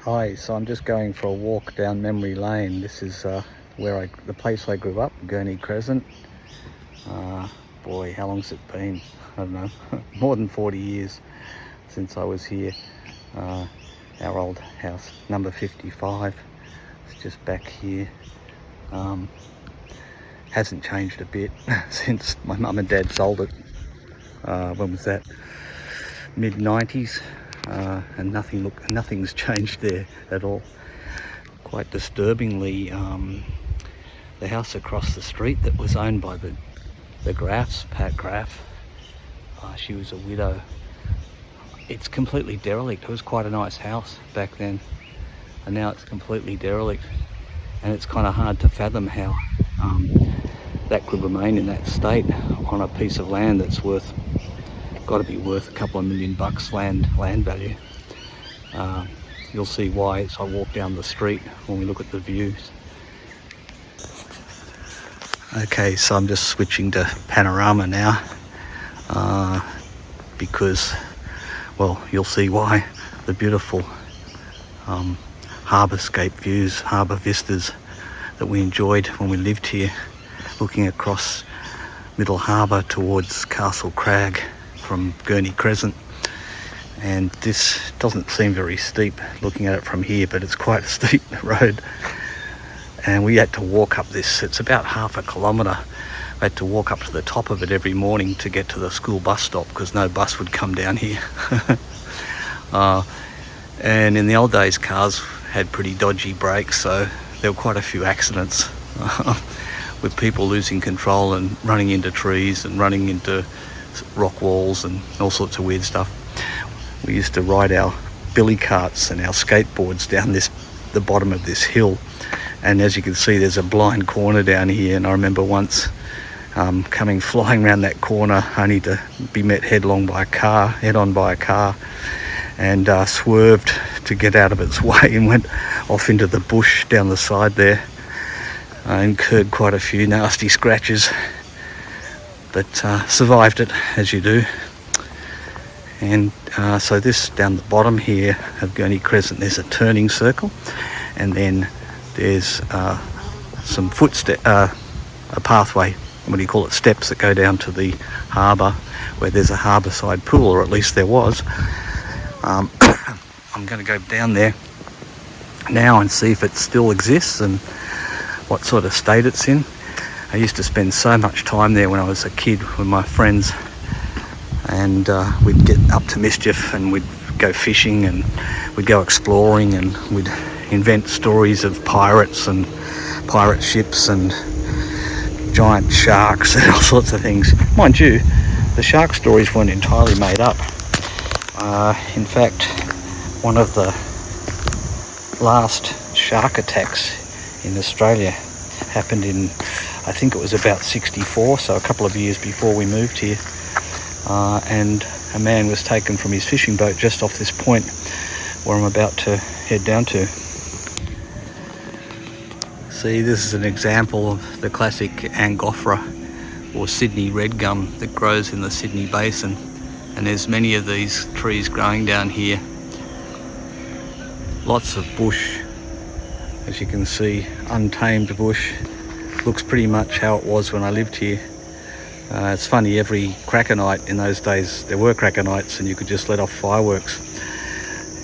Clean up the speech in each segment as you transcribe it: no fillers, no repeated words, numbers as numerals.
Hi, so I'm just going for a walk down memory lane. This is the place I grew up, Gurney, Crescent. Boy, how long's it been? I don't know, more than 40 years since I was here. Our old house, number 55, it's just back here. Hasn't changed a bit since my mum and dad sold it. When was that? Mid-90s. And nothing's changed there at all. Quite disturbingly, the house across the street that was owned by the Graffs, Pat Graff, she was a widow. It's completely derelict. It was quite a nice house back then, and now it's completely derelict, and it's kind of hard to fathom how that could remain in that state on a piece of land that's got to be worth a couple of $1 million land value. You'll see why as I walk down the street when we look at the views. Okay, so I'm just switching to panorama now because, well, you'll see why. The beautiful harbourscape views, harbour vistas that we enjoyed when we lived here, looking across Middle Harbour towards Castle Crag from Gurney Crescent. And this doesn't seem very steep looking at it from here, but it's quite a steep road, and we had to walk up this. It's about half a kilometre. We had to walk up to the top of it every morning to get to the school bus stop because no bus would come down here. And in the old days, cars had pretty dodgy brakes, so there were quite a few accidents with people losing control and running into trees and running into rock walls and all sorts of weird stuff. We used to ride our billy carts and our skateboards down the bottom of this hill, and as you can see there's a blind corner down here, and I remember once coming flying around that corner only to be met head on by a car, and swerved to get out of its way and went off into the bush down the side there. I incurred quite a few nasty scratches, but survived it, as you do. And so this down the bottom here of Gurney Crescent, there's a turning circle, and then there's some a pathway, what do you call it, steps that go down to the harbour, where there's a harbourside pool, or at least there was. I'm going to go down there now and see if it still exists and what sort of state it's in. I used to spend so much time there when I was a kid with my friends, and we'd get up to mischief and we'd go fishing and we'd go exploring and we'd invent stories of pirates and pirate ships and giant sharks and all sorts of things. Mind you, the shark stories weren't entirely made up. In fact, one of the last shark attacks in Australia happened in, I think it was about 64, so a couple of years before we moved here. And a man was taken from his fishing boat just off this point where I'm about to head down to. See, this is an example of the classic Angophora or Sydney red gum that grows in the Sydney Basin, and there's many of these trees growing down here. Lots of bush, as you can see, untamed bush. Looks pretty much how it was when I lived here. It's funny, every cracker night in those days, there were cracker nights and you could just let off fireworks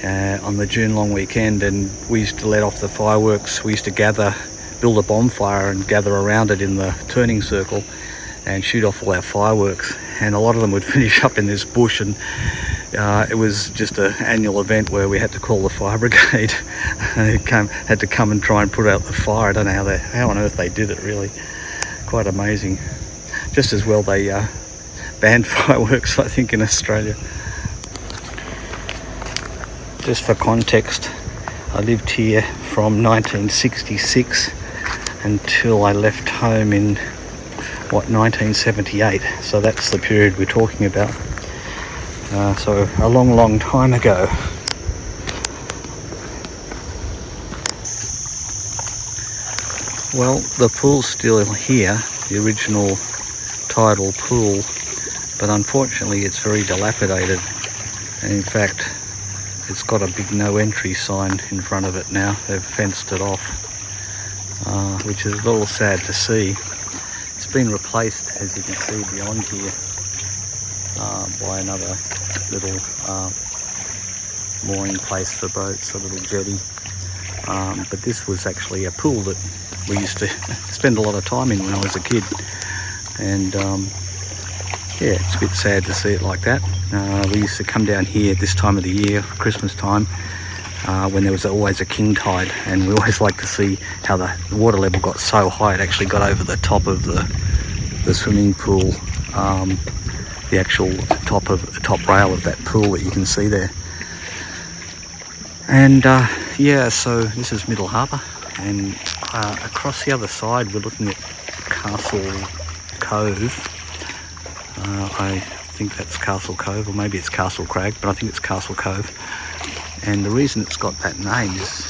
on the June long weekend, and we used to let off the fireworks. We used to build a bonfire and gather around it in the turning circle and shoot off all our fireworks, and a lot of them would finish up in this bush, and it was just an annual event where we had to call the fire brigade. They had to come and try and put out the fire. I don't know how on earth they did it, really. Quite amazing. Just as well they banned fireworks, I think, in Australia. Just for context, I lived here from 1966 until I left home in 1978. So that's the period we're talking about. So a long time ago. Well, the pool's still here, the original tidal pool, but unfortunately it's very dilapidated, and in fact it's got a big no entry sign in front of it now. They've fenced it off, which is a little sad to see. It's been replaced, as you can see beyond here, by another little mooring place for boats, a little jetty. But this was actually a pool that we used to spend a lot of time in when I was a kid. And yeah, it's a bit sad to see it like that. We used to come down here this time of the year, Christmas time, when there was always a king tide, and we always liked to see how the water level got so high it actually got over the top of the swimming pool, the actual top rail of that pool that you can see there. And yeah, so this is Middle Harbour, and across the other side we're looking at Castle Cove. I think that's Castle Cove, or maybe it's Castle Crag, but I think it's Castle Cove. And the reason it's got that name is,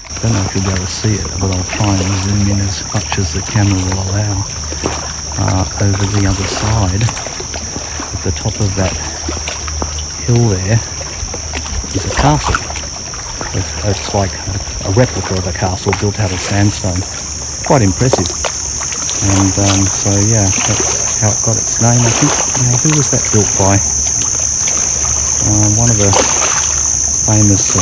I don't know if you'll be able to see it, but I'll try and zoom in as much as the camera will allow. Over the other side, at the top of that hill there, is a castle. It's like a replica of a castle built out of sandstone. Quite impressive. And so yeah, that's how it got its name. I think, who was that built by? One of the famous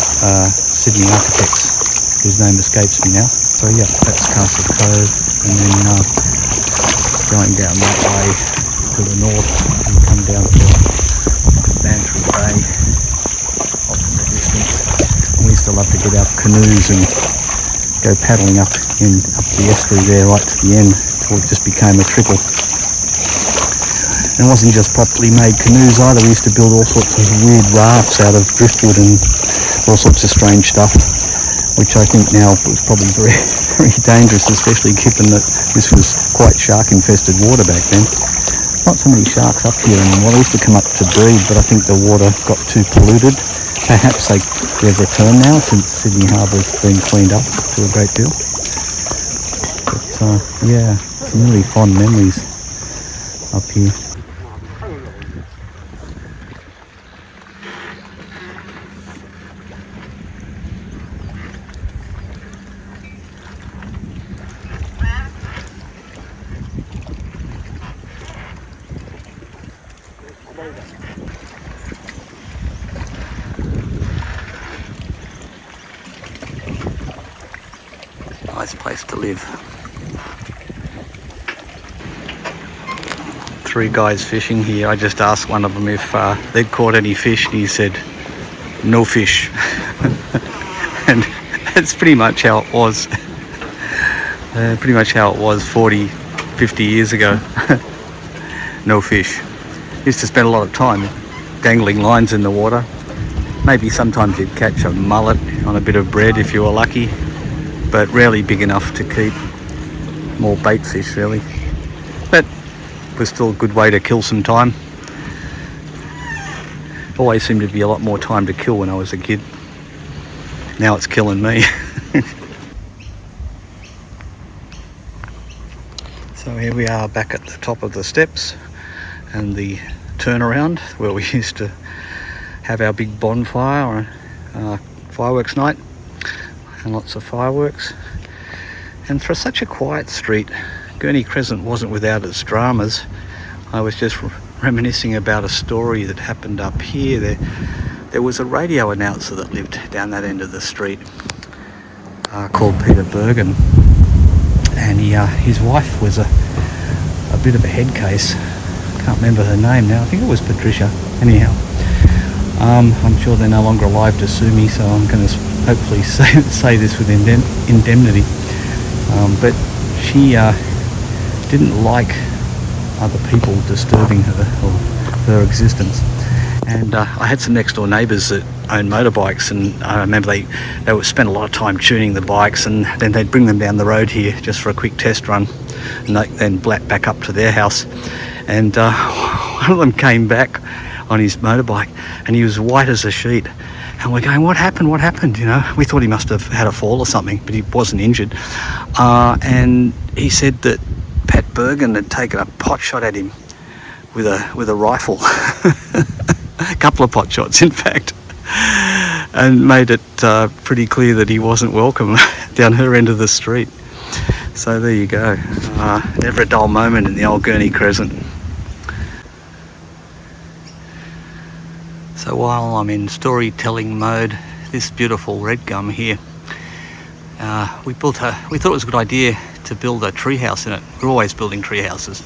Sydney architects, whose name escapes me now. So yeah, that's Castle Cove, and then going down that way to the north, you come down to Bantry Bay off in the distance. And we used to love to get out canoes and go paddling up the estuary there right to the end, till it just became a trickle. And it wasn't just properly made canoes either. We used to build all sorts of weird rafts out of driftwood and all sorts of strange stuff, which I think now was probably very, very dangerous, especially given that this was quite shark-infested water back then. Not so many sharks up here anymore. They used to come up to breed, but I think the water got too polluted. Perhaps they've returned now since Sydney Harbour's been cleaned up to a great deal. But yeah, some really fond memories up here. Nice place to live. 3 guys fishing here. I just asked one of them if they'd caught any fish, and he said, no fish. And that's pretty much how it was. Pretty much how it was 40, 50 years ago. No fish. Used to spend a lot of time dangling lines in the water. Maybe sometimes you'd catch a mullet on a bit of bread if you were lucky, but rarely big enough to keep. More bait fish really. But it was still a good way to kill some time. Always seemed to be a lot more time to kill when I was a kid. Now it's killing me. So here we are back at the top of the steps and the turnaround where we used to have our big bonfire on fireworks night, and lots of fireworks. And for such a quiet street, Gurney Crescent wasn't without its dramas. I was just reminiscing about a story that happened up here. There was a radio announcer that lived down that end of the street called Peter Bergen, and his wife was a bit of a head case. Can't remember her name now. I think it was Patricia. Anyhow, I'm sure they're no longer alive to sue me, so I'm going to hopefully say this with indemnity. But she didn't like other people disturbing her or her existence. And I had some next door neighbours that owned motorbikes, and I remember they would spend a lot of time tuning the bikes, and then they'd bring them down the road here just for a quick test run, and then back up to their house. And one of them came back on his motorbike, and he was white as a sheet. And we're going, what happened? You know, we thought he must have had a fall or something, but he wasn't injured. And he said that Pat Bergen had taken a pot shot at him with a rifle. A couple of pot shots, in fact. and made it pretty clear that he wasn't welcome down her end of the street. So there you go. Never a dull moment in the old Gurney Crescent. So while I'm in storytelling mode, this beautiful red gum here, we thought it was a good idea to build a tree house in it. We're always building tree houses,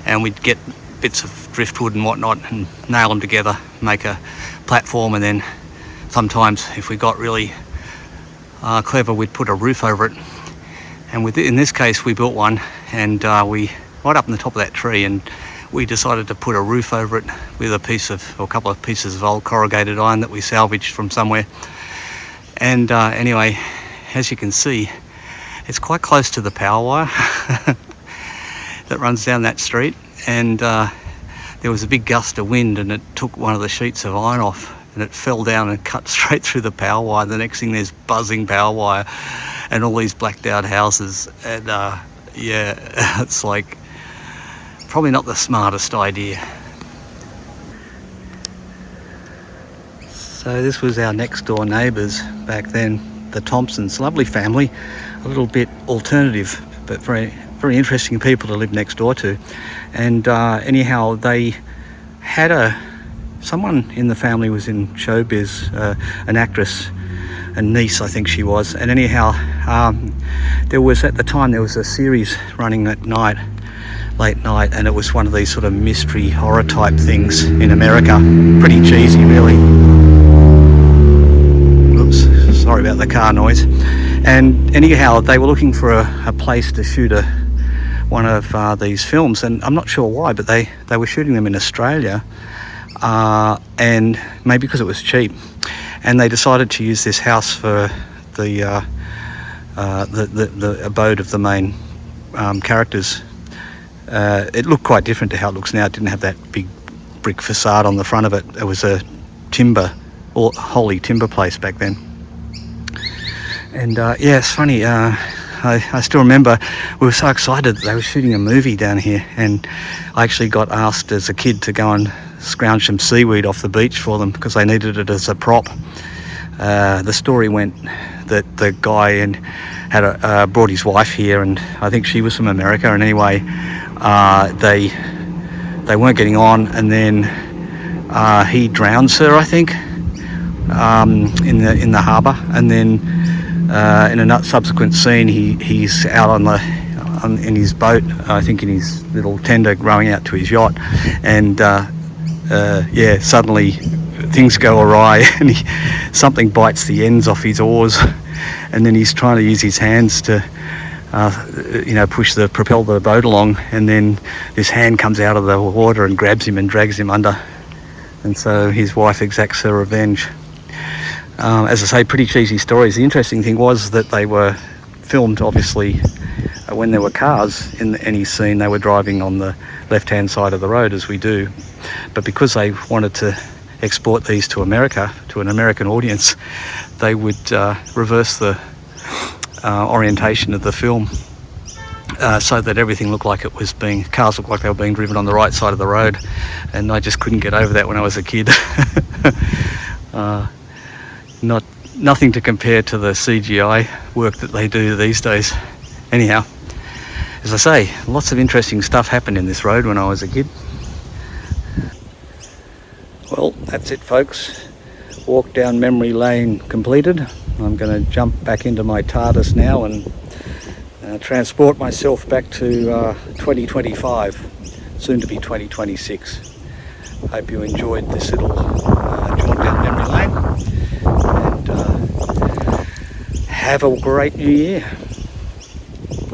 and we'd get bits of driftwood and whatnot and nail them together, make a platform, and then sometimes if we got really clever, we'd put a roof over it. And in this case we built one, and we right up on the top of that tree, and we decided to put a roof over it with a couple of pieces of old corrugated iron that we salvaged from somewhere. And anyway, as you can see, it's quite close to the power wire that runs down that street, and there was a big gust of wind, and it took one of the sheets of iron off, and it fell down and cut straight through the power wire. The next thing, there's buzzing power wire and all these blacked out houses, and yeah, it's like probably not the smartest idea. So this was our next door neighbours back then, the Thompsons. Lovely family, a little bit alternative, but very, very interesting people to live next door to. And anyhow, they had someone in the family was in showbiz, an actress, a niece I think she was. And anyhow, there was at the time there was a series running at night, late night, and it was one of these sort of mystery horror type things in America. Pretty cheesy, really. Oops, sorry about the car noise. And anyhow, they were looking for a place to shoot one of these films, and I'm not sure why, but they were shooting them in Australia, and maybe because it was cheap, and they decided to use this house for the abode of the main characters. It looked quite different to how it looks now. It didn't have that big brick facade on the front of it. It was a wholly timber place back then. And yeah, it's funny, I still remember we were so excited that they were shooting a movie down here, and I actually got asked as a kid to go and scrounge some seaweed off the beach for them because they needed it as a prop. The story went that the guy had brought his wife here, and I think she was from America, and anyway they weren't getting on, and then he drowns her, I think, in the harbour, and then in a subsequent scene he's out in his boat, I think in his little tender rowing out to his yacht, and yeah, suddenly things go awry and something bites the ends off his oars, and then he's trying to use his hands to propel the boat along, and then this hand comes out of the water and grabs him and drags him under, and so his wife exacts her revenge. As I say, pretty cheesy stories. The interesting thing was that they were filmed, obviously, when there were cars in any scene. They were driving on the left-hand side of the road, as we do. But because they wanted to export these to America, to an American audience, they would reverse the orientation of the film so that everything looked like cars looked like they were being driven on the right side of the road. And I just couldn't get over that when I was a kid. Nothing to compare to the CGI work that they do these days. Anyhow, as I say, lots of interesting stuff happened in this road when I was a kid. Well, that's it, folks. Walk down memory lane completed. I'm going to jump back into my TARDIS now and transport myself back to 2025, soon to be 2026. Hope you enjoyed this little jaunt down memory lane, and have a great new year.